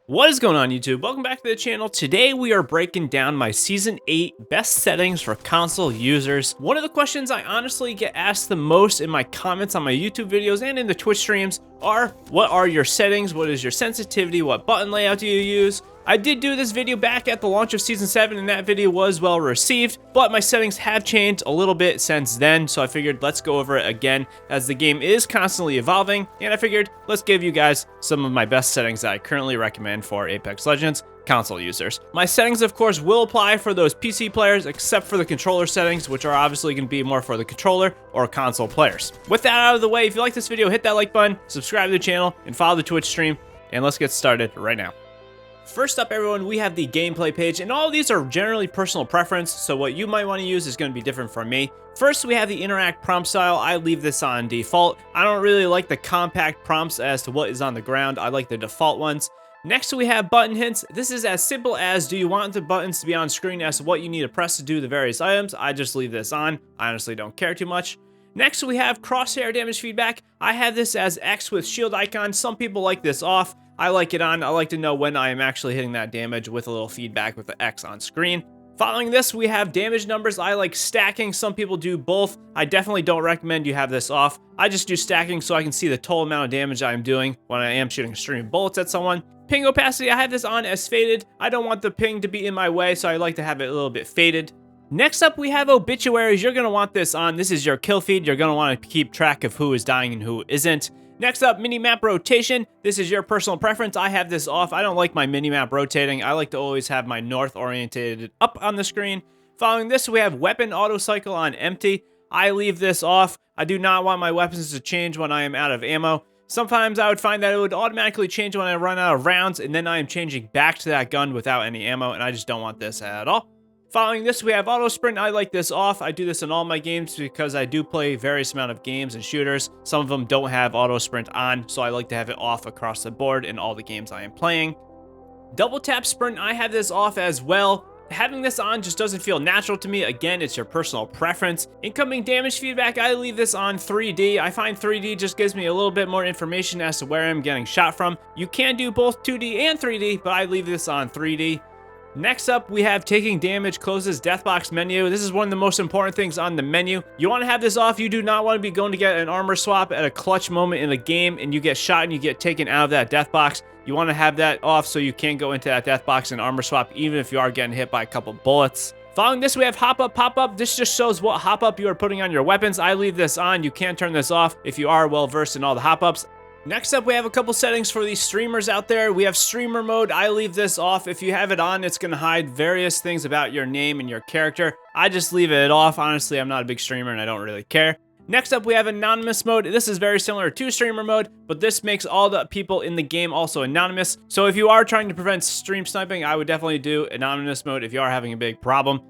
What is going on, YouTube? Welcome back to the channel. Today we are breaking down my Season 8 best settings for console users. One of the questions I honestly get asked the most in my comments on my YouTube videos and in the Twitch streams are, what are your settings? What is your sensitivity? What button layout do you use? I did do this video back at the launch of Season 7 and that video was well received, but my settings have changed a little bit since then, so I figured let's go over it again as the game is constantly evolving, and I figured let's give you guys some of my best settings that I currently recommend for Apex Legends console users. My settings, of course, will apply for those PC players, except for the controller settings, which are obviously going to be more for the controller or console players. With that out of the way, if you like this video, hit that like button, subscribe to the channel, and follow the Twitch stream, and let's get started right now. First up, everyone, we have the gameplay page, and all of these are generally personal preference, so what you might want to use is going to be different from me. First, we have the interact prompt style. I leave this on default. I don't really like the compact prompts as to what is on the ground. I like the default ones. Next, we have button hints. This is as simple as, do you want the buttons to be on screen as to what you need to press to do the various items? I just leave this on. I honestly don't care too much. Next, we have crosshair damage feedback. I have this as X with shield icon. Some people like this off. I like it on. I like to know when I am actually hitting that damage with a little feedback with the X on screen. Following this, we have damage numbers. I like stacking. Some people do both. I definitely don't recommend you have this off. I just do stacking so I can see the total amount of damage I'm doing when I am shooting a stream of bullets at someone. Ping opacity, I have this on as faded. I don't want the ping to be in my way, so I like to have it a little bit faded. Next up, we have obituaries. You're going to want this on. This is your kill feed. You're going to want to keep track of who is dying and who isn't. Next up, minimap rotation. This is your personal preference. I have this off. I don't like my minimap rotating. I like to always have my north oriented up on the screen. Following this, we have weapon auto cycle on empty. I leave this off. I do not want my weapons to change when I am out of ammo. Sometimes I would find that it would automatically change when I run out of rounds, and then I am changing back to that gun without any ammo, and I just don't want this at all. Following this, we have auto sprint. I like this off. I do this in all my games because I do play various amount of games and shooters. Some of them don't have auto sprint on, so I like to have it off across the board in all the games I am playing. Double tap sprint, I have this off as well. Having this on just doesn't feel natural to me. Again, it's your personal preference. Incoming damage feedback, I leave this on 3D. I find 3D just gives me a little bit more information as to where I'm getting shot from. You can do both 2D and 3D, but I leave this on 3D. Next up, we have taking damage closes deathbox menu. This is one of the most important things on the menu. You want to have this off. You do not want to be going to get an armor swap at a clutch moment in a game and you get shot and you get taken out of that deathbox. You want to have that off so you can't go into that deathbox and armor swap even if you are getting hit by a couple bullets. Following this, we have hop up, pop up. This just shows what hop up you are putting on your weapons. I leave this on. You can turn this off if you are well versed in all the hop ups. Next up, we have a couple settings for these streamers out there. We have streamer mode. I leave this off. If you have it on, it's going to hide various things about your name and your character. I just leave it off. Honestly, I'm not a big streamer and I don't really care. Next up, we have anonymous mode. This is very similar to streamer mode, but this makes all the people in the game also anonymous. So if you are trying to prevent stream sniping, I would definitely do anonymous mode if you are having a big problem.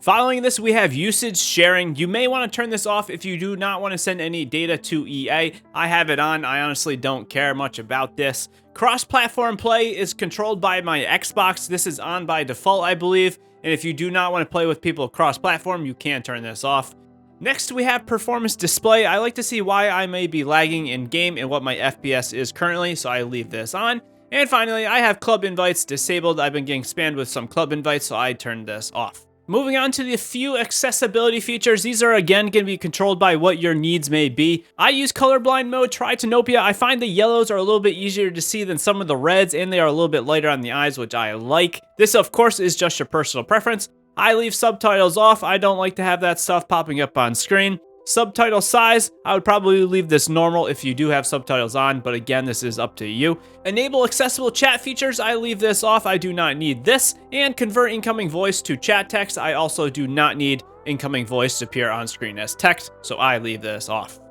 Following this, we have usage sharing. You may want to turn this off if you do not want to send any data to EA. I have it on. I honestly don't care much about this. Cross-platform play is controlled by my Xbox. This is on by default, I believe. And if you do not want to play with people cross-platform, you can turn this off. Next, we have performance display. I like to see why I may be lagging in game and what my FPS is currently, so I leave this on. And finally, I have club invites disabled. I've been getting spammed with some club invites, so I turned this off. Moving on to the few accessibility features. These are again going to be controlled by what your needs may be. I use colorblind mode, Tritanopia. I find the yellows are a little bit easier to see than some of the reds, and they are a little bit lighter on the eyes, which I like. This, of course, is just your personal preference. I leave subtitles off. I don't like to have that stuff popping up on screen. Subtitle size, I would probably leave this normal if you do have subtitles on, but again, this is up to you. Enable accessible chat features, I leave this off. I do not need this. And convert incoming voice to chat text. I also do not need incoming voice to appear on screen as text, so I leave this off.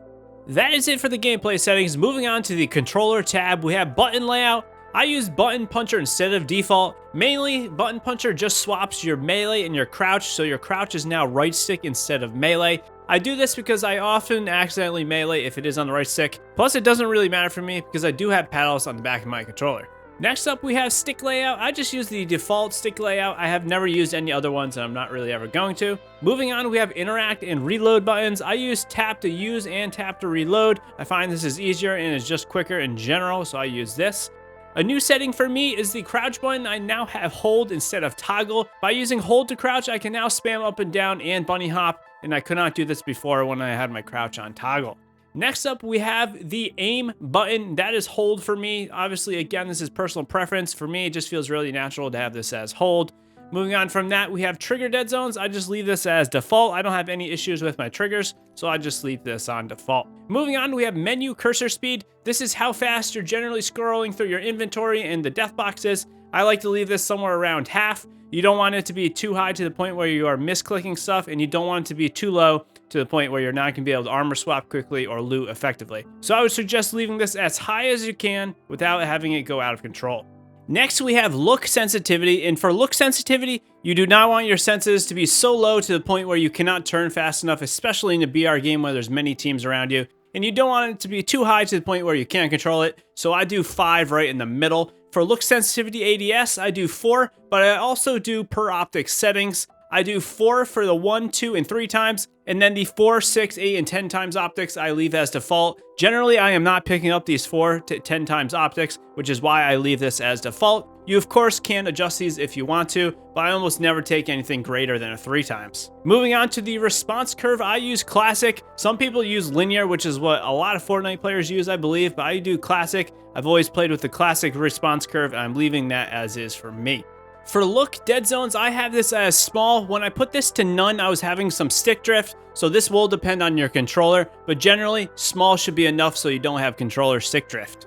That is it for the gameplay settings. Moving on to the controller tab, we have button layout. I use button puncher instead of default. Mainly, button puncher just swaps your melee and your crouch, so your crouch is now right stick instead of melee. I do this because I often accidentally melee if it is on the right stick. Plus, it doesn't really matter for me because I do have paddles on the back of my controller. Next up, we have stick layout. I just use the default stick layout. I have never used any other ones and I'm not really ever going to. Moving on, we have interact and reload buttons. I use tap to use and tap to reload. I find this is easier and is just quicker in general, so I use this. A new setting for me is the crouch button. I now have hold instead of toggle. By using hold to crouch, I can now spam up and down and bunny hop, and I could not do this before when I had my crouch on toggle. Next up, we have the aim button. That is hold for me. Obviously, again, this is personal preference. For me, it just feels really natural to have this as hold. Moving on from that, we have trigger dead zones. I just leave this as default. I don't have any issues with my triggers, so I just leave this on default. Moving on, we have menu cursor speed. This is how fast you're generally scrolling through your inventory and the death boxes. I like to leave this somewhere around half. You don't want it to be too high to the point where you are misclicking stuff, and you don't want it to be too low to the point where you're not going to be able to armor swap quickly or loot effectively. So I would suggest leaving this as high as you can without having it go out of control. Next, we have look sensitivity, and for look sensitivity, you do not want your senses to be so low to the point where you cannot turn fast enough, especially in a BR game where there's many teams around you, and you don't want it to be too high to the point where you can't control it, so I do 5 right in the middle. For look sensitivity ADS, I do 4, but I also do per optic settings. I do 4 for the 1, 2, and 3 times, and then the 4, 6, 8, and 10 times optics I leave as default. Generally, I am not picking up these 4 to 10 times optics, which is why I leave this as default. You, of course, can adjust these if you want to, but I almost never take anything greater than a 3 times. Moving on to the response curve, I use classic. Some people use linear, which is what a lot of Fortnite players use, I believe, but I do classic. I've always played with the classic response curve, and I'm leaving that as is for me. For look dead zones, I have this as small. When I put this to none, I was having some stick drift, so this will depend on your controller, but generally, small should be enough so you don't have controller stick drift.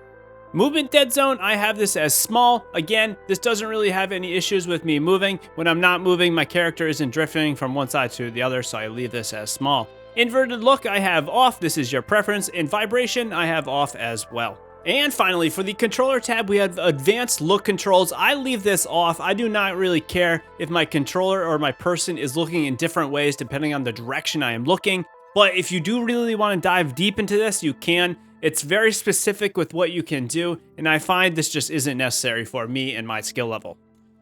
Movement dead zone, I have this as small. Again, this doesn't really have any issues with me moving. When I'm not moving, my character isn't drifting from one side to the other, so I leave this as small. Inverted look, I have off. This is your preference. And vibration, I have off as well. And finally, for the controller tab, we have advanced look controls. I leave this off. I do not really care if my controller or my person is looking in different ways depending on the direction I am looking. But if you do really want to dive deep into this, you can. It's very specific with what you can do, and I find this just isn't necessary for me and my skill level.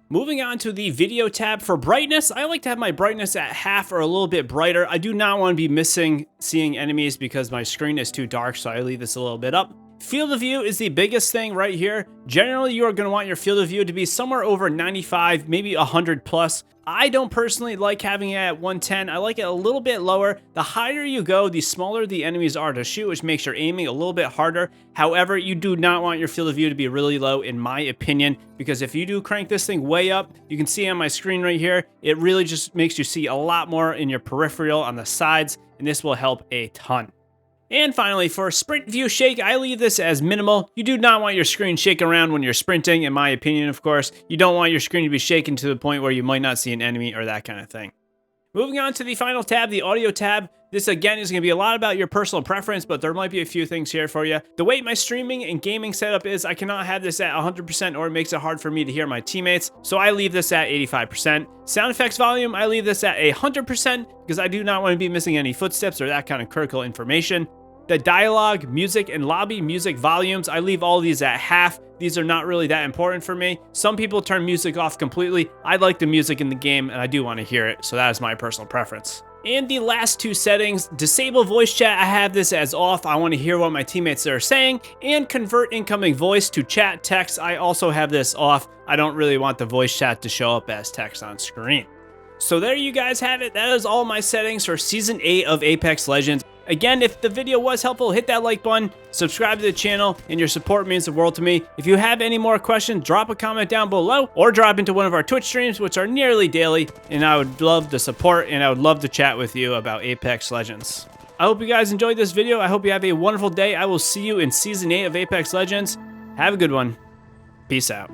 Moving on to the video tab. For brightness, I like to have my brightness at half or a little bit brighter. I do not want to be seeing enemies because my screen is too dark, so I leave this a little bit up. Field of view is the biggest thing right here. Generally, you are going to want your field of view to be somewhere over 95, maybe 100 plus. I don't personally like having it at 110. I like it a little bit lower. The higher you go, the smaller the enemies are to shoot, which makes your aiming a little bit harder. However, you do not want your field of view to be really low, in my opinion, because if you do crank this thing way up, you can see on my screen right here, it really just makes you see a lot more in your peripheral on the sides, and this will help a ton. And finally, for sprint view shake, I leave this as minimal. You do not want your screen shaking around when you're sprinting, in my opinion, of course. You don't want your screen to be shaken to the point where you might not see an enemy or that kind of thing. Moving on to the final tab, the audio tab. This, again, is going to be a lot about your personal preference, but there might be a few things here for you. The way my streaming and gaming setup is, I cannot have this at 100% or it makes it hard for me to hear my teammates, so I leave this at 85%. Sound effects volume, I leave this at 100% because I do not want to be missing any footsteps or that kind of critical information. The dialogue, music, and lobby music volumes, I leave all these at half. These are not really that important for me. Some people turn music off completely. I like the music in the game, and I do want to hear it, so that is my personal preference. And the last two settings, disable voice chat, I have this as off. I want to hear what my teammates are saying, and convert incoming voice to chat text. I also have this off. I don't really want the voice chat to show up as text on screen. So there you guys have it. That is all my settings for Season 8 of Apex Legends. Again, if the video was helpful, hit that like button, subscribe to the channel, and your support means the world to me. If you have any more questions, drop a comment down below or drop into one of our Twitch streams, which are nearly daily, and I would love the support and I would love to chat with you about Apex Legends. I hope you guys enjoyed this video. I hope you have a wonderful day. I will see you in Season 8 of Apex Legends. Have a good one. Peace out.